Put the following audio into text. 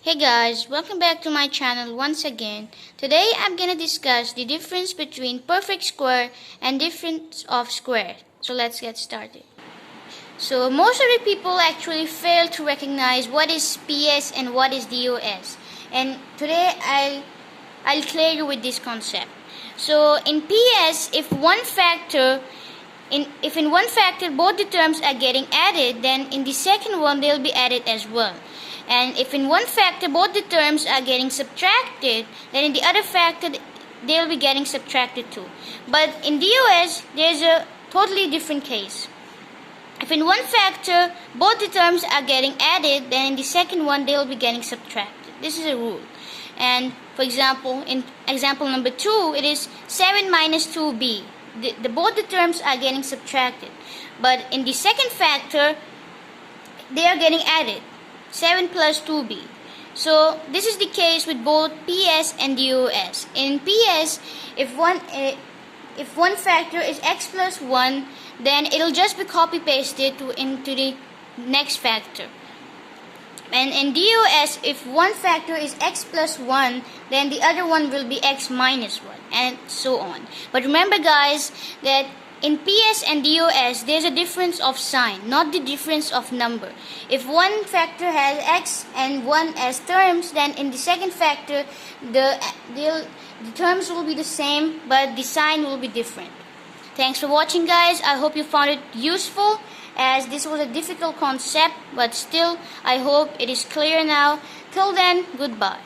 Hey guys, welcome back to my channel once again. Today I'm gonna discuss the difference between perfect square and difference of square. So let's get started. So most of the people actually fail to recognize what is PS and what is DOS. And today I'll clear you with this concept. So in PS, if in one factor both the terms are getting added, then in the second one they'll be added as well. And if in one factor both the terms are getting subtracted, then in the other factor they'll be getting subtracted too. But in DOS, there's a totally different case. If in one factor both the terms are getting added, then in the second one they'll be getting subtracted. This is a rule. And for example, in example number 2, it is 7 minus 2b. Both the terms are getting subtracted. But in the second factor, they are getting added. 7 plus 2b. So this is the case with both PS and DOS. In PS, if one factor is x plus 1, then it'll just be copy pasted into the next factor. And in DOS, if one factor is x plus 1, then the other one will be x minus 1, and so on. But remember guys, that in PS and DOS, there's a difference of sign, not the difference of number. If one factor has x and 1 as terms, then in the second factor, the terms will be the same, but the sign will be different. Thanks for watching guys. I hope you found it useful, as this was a difficult concept, but still I hope it is clear now. Till then, goodbye.